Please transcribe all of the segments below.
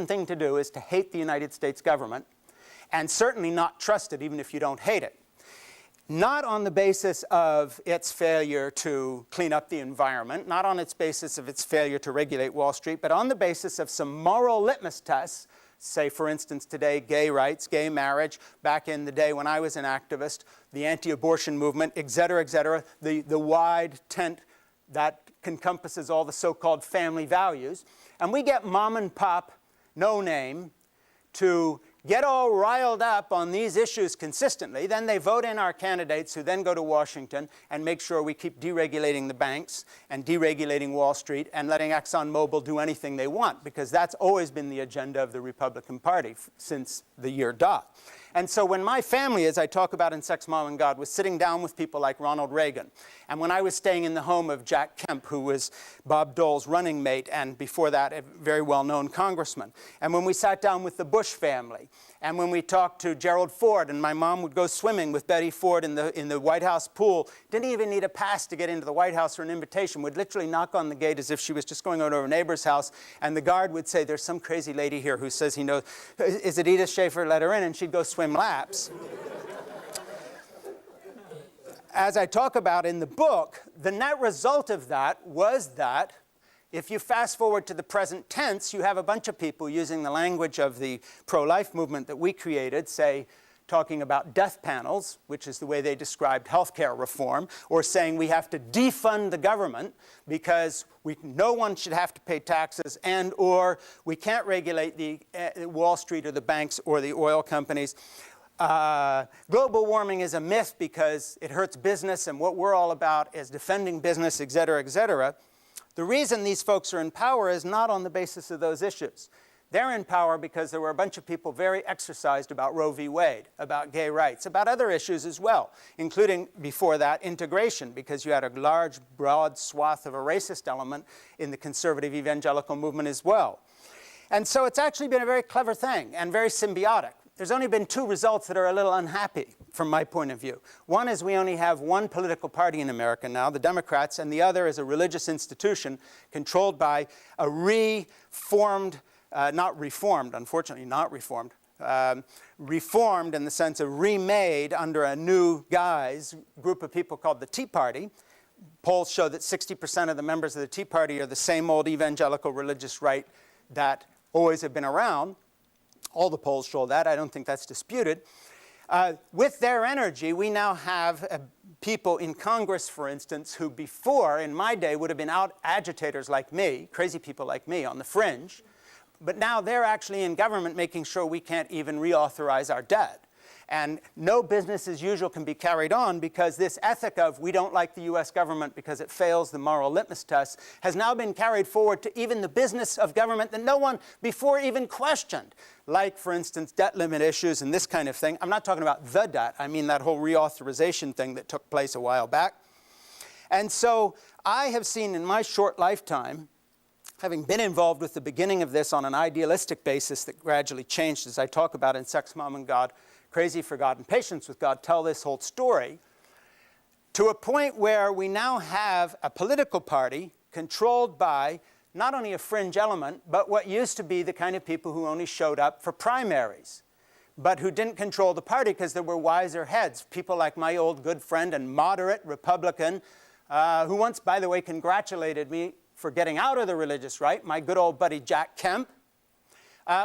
thing to do is to hate the United States government, and certainly not trust it, even if you don't hate it. Not on the basis of its failure to clean up the environment, not on its basis of its failure to regulate Wall Street, but on the basis of some moral litmus tests. Say, for instance, today, gay rights, gay marriage, back in the day when I was an activist, the anti-abortion movement, et cetera, the wide tent that encompasses all the so-called family values. And we get mom and pop, no name, to get all riled up on these issues consistently. Then they vote in our candidates who then go to Washington and make sure we keep deregulating the banks and deregulating Wall Street and letting ExxonMobil do anything they want, because that's always been the agenda of the Republican Party since the year dot. And so when my family, as I talk about in Sex, Mom, and God, was sitting down with people like Ronald Reagan, and when I was staying in the home of Jack Kemp, who was Bob Dole's running mate, and before that, a very well-known congressman, and when we sat down with the Bush family, and when we talked to Gerald Ford, and my mom would go swimming with Betty Ford in the White House pool, didn't even need a pass to get into the White House or an invitation, would literally knock on the gate as if she was just going over to a neighbor's house, and the guard would say, "There's some crazy lady here who says he knows, is it Edith Shaeffer? Let her in," and she'd go swim laps. As I talk about in the book, the net result of that was that if you fast forward to the present tense, you have a bunch of people using the language of the pro-life movement that we created, say, talking about death panels, which is the way they described healthcare reform, or saying we have to defund the government because no one should have to pay taxes, and or we can't regulate the Wall Street or the banks or the oil companies. Global warming is a myth because it hurts business, and what we're all about is defending business, et cetera, et cetera. The reason these folks are in power is not on the basis of those issues. They're in power because there were a bunch of people very exercised about Roe v. Wade, about gay rights, about other issues as well, including, before that, integration, because you had a large, broad swath of a racist element in the conservative evangelical movement as well. And so it's actually been a very clever thing and very symbiotic. There's only been two results that are a little unhappy from my point of view. One is we only have one political party in America now, the Democrats, and the other is a religious institution controlled by a reformed, not reformed, unfortunately not reformed, reformed in the sense of remade under a new guise group of people called the Tea Party. Polls show that 60% of the members of the Tea Party are the same old evangelical religious right that always have been around. All the polls show that. I don't think that's disputed. With their energy, we now have people in Congress, for instance, who before, in my day, would have been out agitators like me, crazy people like me on the fringe. But now they're actually in government making sure we can't even reauthorize our debt. And no business as usual can be carried on because this ethic of we don't like the US government because it fails the moral litmus test has now been carried forward to even the business of government that no one before even questioned. Like, for instance, debt limit issues and this kind of thing. I'm not talking about the debt. I mean that whole reauthorization thing that took place a while back. And so I have seen in my short lifetime, having been involved with the beginning of this on an idealistic basis that gradually changed, as I talk about in Sex, Mom, and God, Crazy for God, and Patience with God, tell this whole story, to a point where we now have a political party controlled by not only a fringe element, but what used to be the kind of people who only showed up for primaries, but who didn't control the party because there were wiser heads, people like my old good friend and moderate Republican, who once, by the way, congratulated me for getting out of the religious right, my good old buddy Jack Kemp,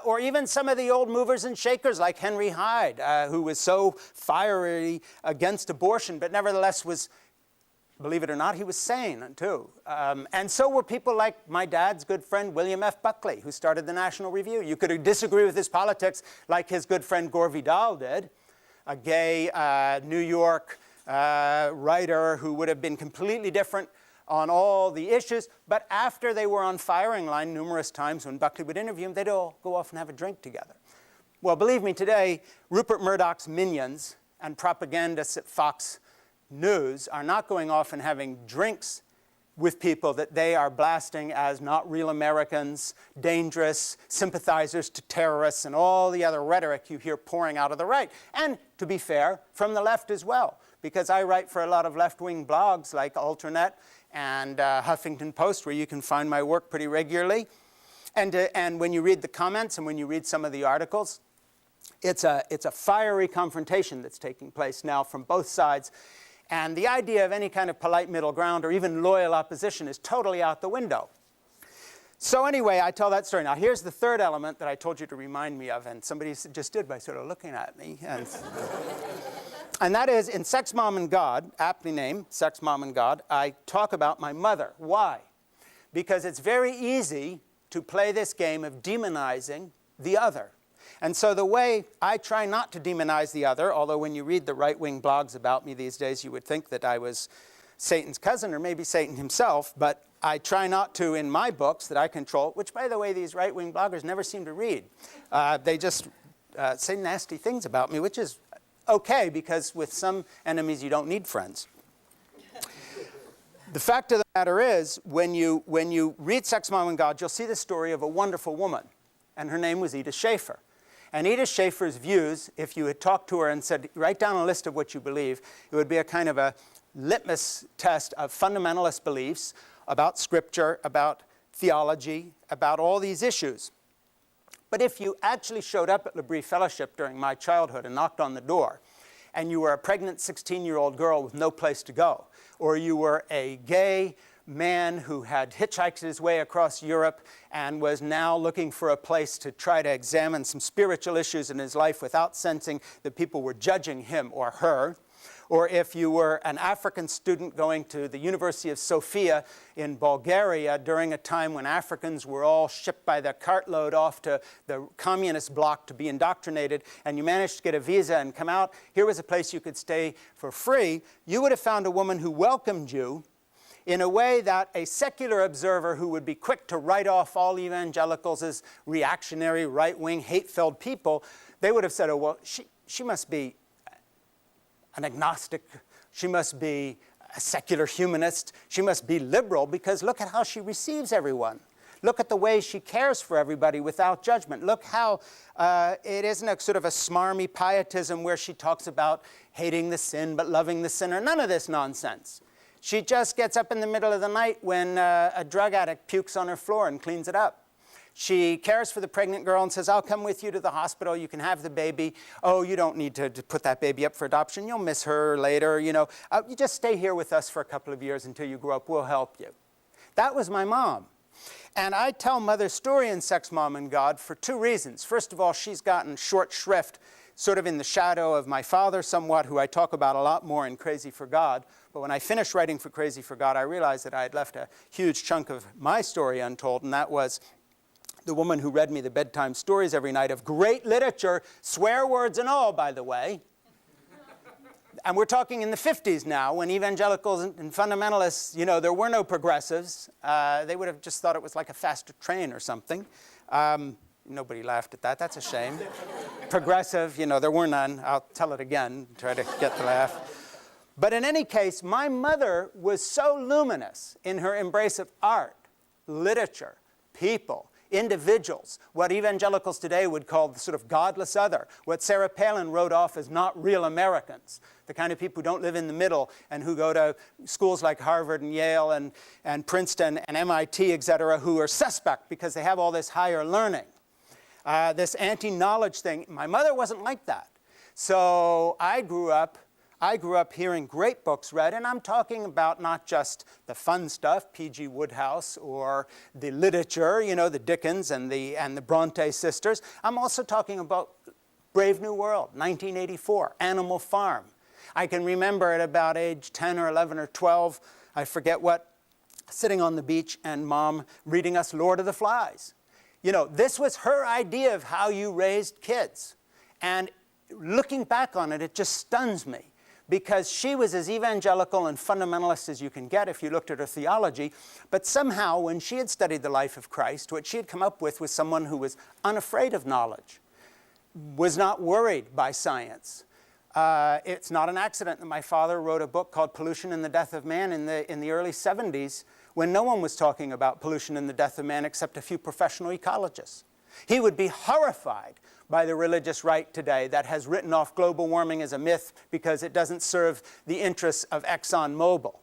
or even some of the old movers and shakers like Henry Hyde, who was so fiery against abortion, but nevertheless was, believe it or not, he was sane too. And so were people like my dad's good friend William F. Buckley, who started the National Review. You could disagree with his politics like his good friend Gore Vidal did, a gay New York writer who would have been completely different on all the issues, but after they were on firing line numerous times when Buckley would interview him, they'd all go off and have a drink together. Well, believe me, today, Rupert Murdoch's minions and propagandists at Fox News are not going off and having drinks with people that they are blasting as not real Americans, dangerous, sympathizers to terrorists, and all the other rhetoric you hear pouring out of the right. And, to be fair, from the left as well, because I write for a lot of left-wing blogs like Alternet and Huffington Post, where you can find my work pretty regularly. And when you read the comments and when you read some of the articles, it's a fiery confrontation that's taking place now from both sides. And the idea of any kind of polite middle ground or even loyal opposition is totally out the window. So anyway, I tell that story. Now here's the third element that I told you to remind me of, and somebody just did by sort of looking at me. And that is, in Sex, Mom, and God, aptly named, Sex, Mom, and God, I talk about my mother. Why? Because it's very easy to play this game of demonizing the other. And so the way I try not to demonize the other, although when you read the right-wing blogs about me these days, you would think that I was Satan's cousin or maybe Satan himself, but I try not to in my books that I control, which, by the way, these right-wing bloggers never seem to read. They just say nasty things about me, which is okay, because with some enemies you don't need friends. The fact of the matter is, when you read Sex, Mom, and God, you'll see the story of a wonderful woman, and her name was Edith Shaeffer. And Edith Shaeffer's views, if you had talked to her and said, write down a list of what you believe, it would be a kind of a litmus test of fundamentalist beliefs about Scripture, about theology, about all these issues. But if you actually showed up at L'Abri Fellowship during my childhood and knocked on the door, and you were a pregnant 16-year-old girl with no place to go, or you were a gay man who had hitchhiked his way across Europe and was now looking for a place to try to examine some spiritual issues in his life without sensing that people were judging him or her, or if you were an African student going to the University of Sofia in Bulgaria during a time when Africans were all shipped by the cartload off to the communist bloc to be indoctrinated, and you managed to get a visa and come out, here was a place you could stay for free, you would have found a woman who welcomed you in a way that a secular observer who would be quick to write off all evangelicals as reactionary, right-wing, hate-filled people, they would have said, oh, well, she must be an agnostic, she must be a secular humanist, she must be liberal, because look at how she receives everyone. Look at the way she cares for everybody without judgment. Look how it isn't a sort of a smarmy pietism where she talks about hating the sin but loving the sinner. None of this nonsense. She just gets up in the middle of the night when a drug addict pukes on her floor and cleans it up. She cares for the pregnant girl and says, I'll come with you to the hospital, you can have the baby. Oh, you don't need to put that baby up for adoption, you'll miss her later, you know. You just stay here with us for a couple of years until you grow up, we'll help you. That was my mom. And I tell Mother's story in Sex, Mom, and God for two reasons. First of all, she's gotten short shrift, sort of in the shadow of my father somewhat, who I talk about a lot more in Crazy for God. But when I finished writing for Crazy for God, I realized that I had left a huge chunk of my story untold, and that was the woman who read me the bedtime stories every night of great literature, swear words and all, by the way. And we're talking in the 50s now, when evangelicals and fundamentalists, you know, there were no progressives. They would have just thought it was like a faster train or something. Nobody laughed at that. That's a shame. Progressive, you know, there were none. I'll tell it again, try to get the laugh. But in any case, my mother was so luminous in her embrace of art, literature, people, individuals, what evangelicals today would call the sort of godless other, what Sarah Palin wrote off as not real Americans, the kind of people who don't live in the middle and who go to schools like Harvard and Yale and Princeton and MIT, et cetera, who are suspect because they have all this higher learning. This anti-knowledge thing, my mother wasn't like that. So I grew up hearing great books read, and I'm talking about not just the fun stuff, P.G. Wodehouse, or the literature, you know, the Dickens and the Bronte sisters. I'm also talking about Brave New World, 1984, Animal Farm. I can remember at about age 10 or 11 or 12, I forget what, sitting on the beach and Mom reading us Lord of the Flies. You know, this was her idea of how you raised kids. And looking back on it, it just stuns me, because she was as evangelical and fundamentalist as you can get if you looked at her theology. But somehow, when she had studied the life of Christ, what she had come up with was someone who was unafraid of knowledge, was not worried by science. It's not an accident that my father wrote a book called Pollution and the Death of Man in the early 70s, when no one was talking about pollution and the death of man except a few professional ecologists. He would be horrified by the religious right today that has written off global warming as a myth because it doesn't serve the interests of ExxonMobil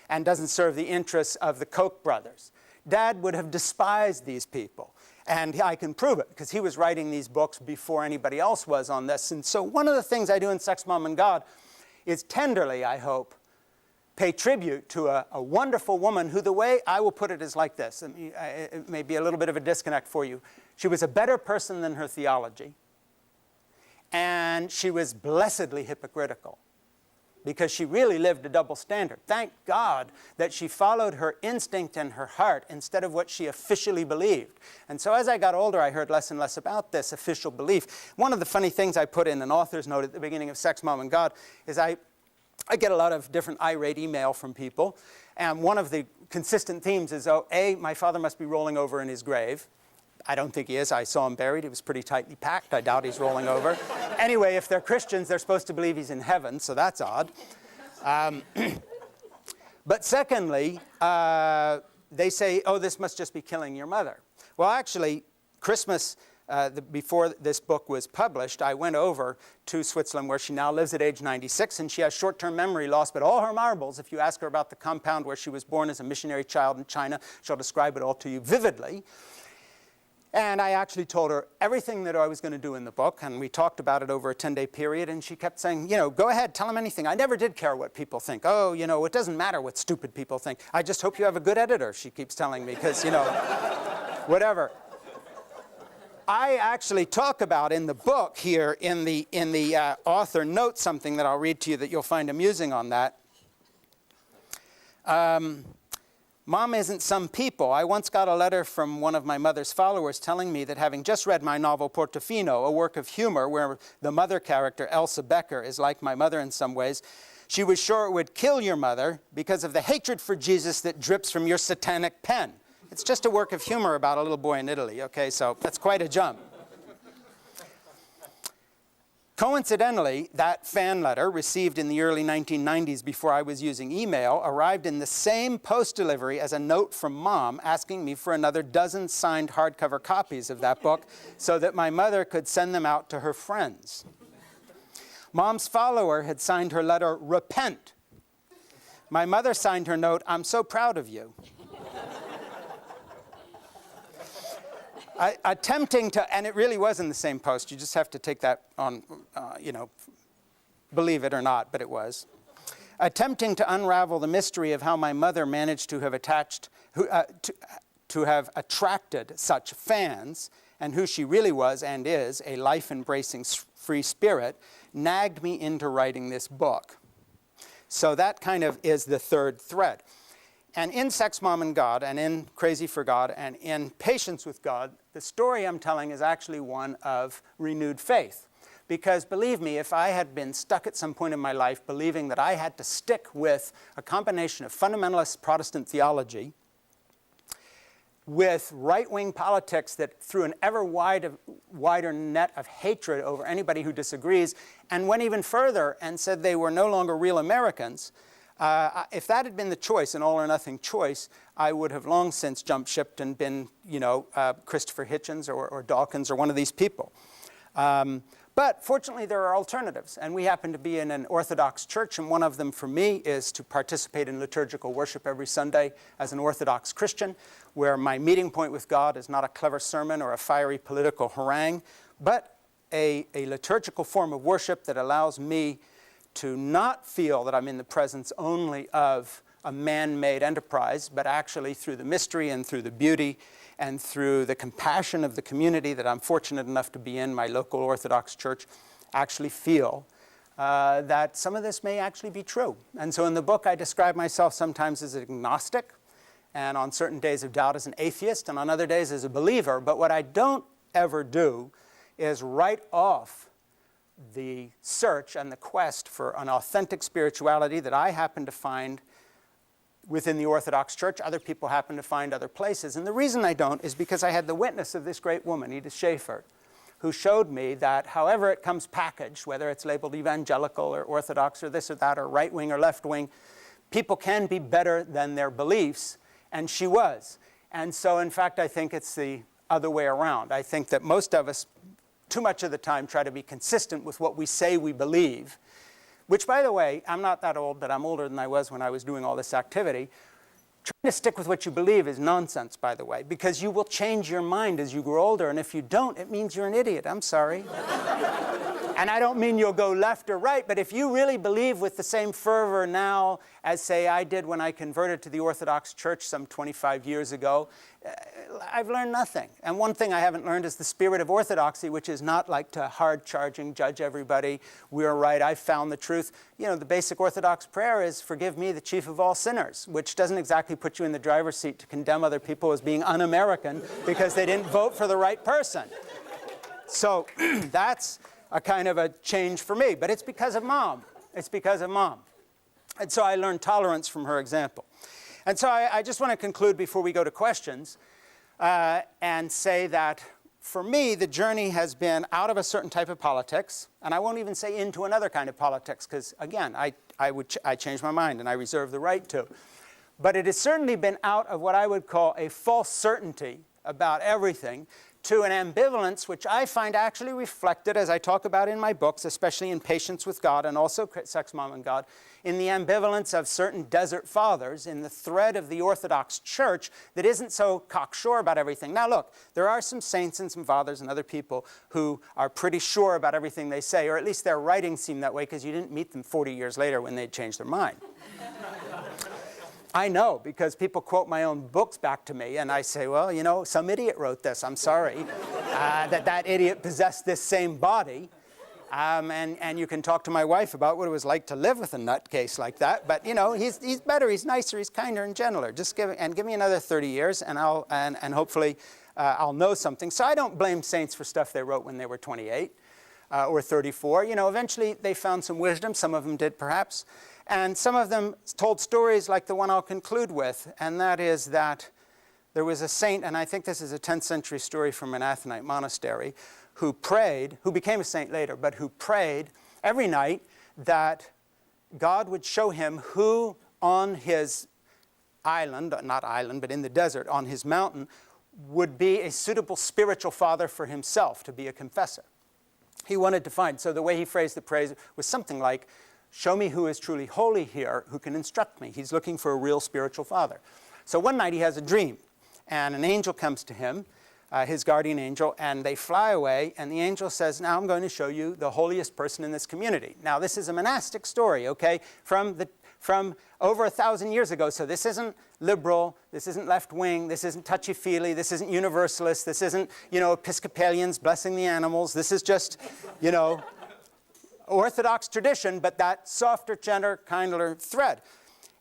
and doesn't serve the interests of the Koch brothers. Dad would have despised these people. And I can prove it, because he was writing these books before anybody else was on this. And so one of the things I do in Sex, Mom, and God is tenderly, I hope, pay tribute to a wonderful woman who, the way I will put it, is like this. It may be a little bit of a disconnect for you. She was a better person than her theology, and she was blessedly hypocritical, because she really lived a double standard. Thank God that she followed her instinct and her heart instead of what she officially believed. And so as I got older, I heard less and less about this official belief. One of the funny things I put in an author's note at the beginning of Sex, Mom, and God is I get a lot of different irate email from people. And one of the consistent themes is, oh, A, my father must be rolling over in his grave. I don't think he is. I saw him buried. He was pretty tightly packed. I doubt he's rolling over. Anyway, if they're Christians, they're supposed to believe he's in heaven, so that's odd. But secondly, they say, oh, this must just be killing your mother. Well, actually, Christmas, before this book was published, I went over to Switzerland, where she now lives at age 96, and she has short-term memory loss, but all her marbles, if you ask her about the compound where she was born as a missionary child in China, she'll describe it all to you vividly. And I actually told her everything that I was going to do in the book, and we talked about it over a 10-day period, and she kept saying, you know, go ahead, tell them anything. I never did care what people think. Oh, you know, it doesn't matter what stupid people think. I just hope you have a good editor, she keeps telling me, because, you know, whatever. I actually talk about in the book here, in the author note, something that I'll read to you that you'll find amusing on that. Mom isn't some people. I once got a letter from one of my mother's followers telling me that, having just read my novel Portofino, a work of humor where the mother character, Elsa Becker, is like my mother in some ways, she was sure it would kill your mother because of the hatred for Jesus that drips from your satanic pen. It's just a work of humor about a little boy in Italy, okay? So that's quite a jump. Coincidentally, that fan letter, received in the early 1990s before I was using email, arrived in the same post delivery as a note from Mom asking me for another dozen signed hardcover copies of that book so that my mother could send them out to her friends. Mom's follower had signed her letter, "Repent." My mother signed her note, "I'm so proud of you." Attempting to, and it really was in the same post, you just have to take that on, you know, believe it or not, but it was. Attempting to unravel the mystery of how my mother managed to have attracted such fans, and who she really was and is, a life-embracing free spirit, nagged me into writing this book. So that kind of is the third thread. And in Sex, Mom, and God, and in Crazy for God, and in Patience with God, the story I'm telling is actually one of renewed faith. Because believe me, if I had been stuck at some point in my life believing that I had to stick with a combination of fundamentalist Protestant theology with right-wing politics that threw an ever wider net of hatred over anybody who disagrees, and went even further and said they were no longer real Americans, if that had been the choice, an all-or-nothing choice, I would have long since jumped ship and been, you know, Christopher Hitchens or Dawkins or one of these people. But fortunately, there are alternatives. And we happen to be in an Orthodox church, and one of them for me is to participate in liturgical worship every Sunday as an Orthodox Christian, where my meeting point with God is not a clever sermon or a fiery political harangue, but a liturgical form of worship that allows me to not feel that I'm in the presence only of a man-made enterprise, but actually through the mystery and through the beauty and through the compassion of the community that I'm fortunate enough to be in, my local Orthodox church, actually feel that some of this may actually be true. And so in the book, I describe myself sometimes as an agnostic, and on certain days of doubt as an atheist, and on other days as a believer. But what I don't ever do is write off the search and the quest for an authentic spirituality that I happen to find within the Orthodox Church. Other people happen to find other places. And the reason I don't is because I had the witness of this great woman, Edith Shaeffer, who showed me that however it comes packaged, whether it's labeled evangelical or Orthodox or this or that or right-wing or left-wing, people can be better than their beliefs, and she was. And so, in fact, I think it's the other way around. I think that most of us, too much of the time, try to be consistent with what we say we believe, which, by the way, I'm not that old, but I'm older than I was when I was doing all this activity. Trying to stick with what you believe is nonsense, by the way, because you will change your mind as you grow older, and if you don't, it means you're an idiot. I'm sorry. And I don't mean you'll go left or right, but if you really believe with the same fervor now as, say, I did when I converted to the Orthodox Church some 25 years ago, I've learned nothing. And one thing I haven't learned is the spirit of orthodoxy, which is not like to hard-charging, judge everybody. We're right, I've found the truth. You know, the basic Orthodox prayer is, forgive me, the chief of all sinners, which doesn't exactly put you in the driver's seat to condemn other people as being un-American because they didn't vote for the right person. So that's a kind of a change for me. But it's because of Mom. It's because of Mom. And so I learned tolerance from her example. And so I just want to conclude before we go to questions and say that for me, the journey has been out of a certain type of politics, and I won't even say into another kind of politics, because again, I changed my mind and I reserve the right to. But it has certainly been out of what I would call a false certainty about everything to an ambivalence which I find actually reflected, as I talk about in my books, especially in Patience with God and also Sex, Mom, and God, in the ambivalence of certain desert fathers, in the thread of the Orthodox Church that isn't so cocksure about everything. Now look, there are some saints and some fathers and other people who are pretty sure about everything they say, or at least their writings seem that way, because you didn't meet them 40 years later when they'd changed their mind. I know, because people quote my own books back to me, and I say, well, you know, some idiot wrote this. I'm sorry that idiot possessed this same body. And you can talk to my wife about what it was like to live with a nutcase like that. But, you know, he's better, he's nicer, he's kinder and gentler. Just give me another 30 years, and hopefully I'll know something. So I don't blame saints for stuff they wrote when they were 28 or 34. You know, eventually they found some wisdom. Some of them did, perhaps. And some of them told stories like the one I'll conclude with, and that is that there was a saint, and I think this is a 10th century story from an Athonite monastery, who prayed, who became a saint later, but who prayed every night that God would show him who on his island, not island, but in the desert, on his mountain, would be a suitable spiritual father for himself, to be a confessor. He wanted to find, so the way he phrased the prayer was something like, show me who is truly holy here, who can instruct me. He's looking for a real spiritual father. So one night he has a dream, and an angel comes to him, his guardian angel, and they fly away, and the angel says, now I'm going to show you the holiest person in this community. Now this is a monastic story, okay, from over 1,000 years ago, so this isn't liberal, this isn't left-wing, this isn't touchy-feely, this isn't universalist, this isn't, you know, Episcopalians blessing the animals, this is just, you know, Orthodox tradition, but that softer, gentler, kinder thread.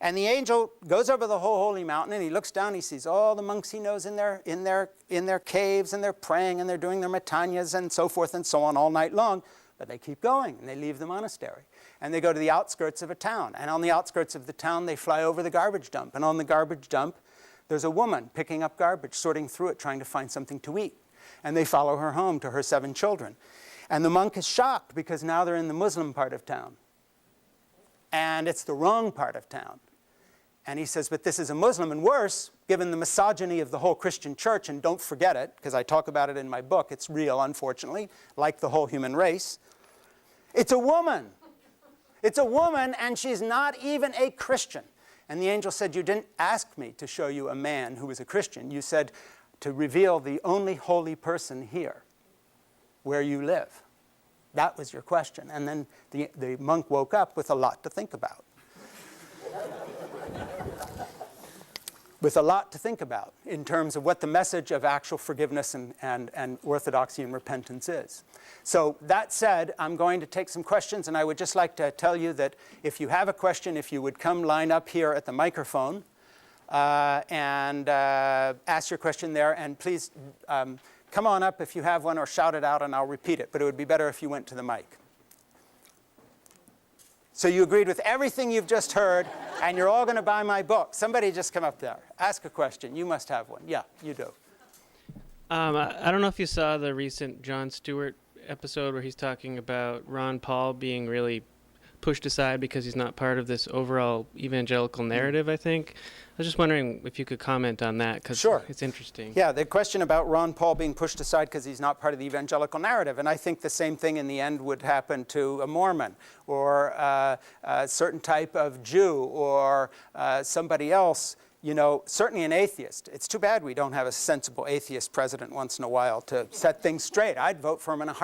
And the angel goes over the whole holy mountain, and he looks down, he sees all the monks he knows in their caves, and they're praying, and they're doing their matanyas, and so forth and so on all night long. But they keep going, and they leave the monastery. And they go to the outskirts of a town. And on the outskirts of the town, they fly over the garbage dump. And on the garbage dump, there's a woman picking up garbage, sorting through it, trying to find something to eat. And they follow her home to her 7 children. And the monk is shocked, because now they're in the Muslim part of town. And it's the wrong part of town. And he says, but this is a Muslim, and worse, given the misogyny of the whole Christian church, and don't forget it, because I talk about it in my book, it's real, unfortunately, like the whole human race. It's a woman. It's a woman, and she's not even a Christian. And the angel said, you didn't ask me to show you a man who was a Christian. You said to reveal the only holy person here, where you live. That was your question. And then the monk woke up with a lot to think about. With a lot to think about in terms of what the message of actual forgiveness and orthodoxy and repentance is. So that said, I'm going to take some questions, and I would just like to tell you that if you have a question, if you would come line up here at the microphone and ask your question there, and please come on up if you have one, or shout it out and I'll repeat it, but it would be better if you went to the mic. So you agreed with everything you've just heard, and you're all going to buy my book. Somebody just come up there. Ask a question. You must have one. Yeah, you do. I don't know if you saw the recent Jon Stewart episode where he's talking about Ron Paul being really pushed aside because he's not part of this overall evangelical narrative, I think. I was just wondering if you could comment on that, because Sure. It's interesting. Yeah, the question about Ron Paul being pushed aside because he's not part of the evangelical narrative. And I think the same thing in the end would happen to a Mormon or a certain type of Jew or somebody else you know, certainly an atheist. It's too bad we don't have a sensible atheist president once in a while to set things straight. I'd vote for him in a heartbeat.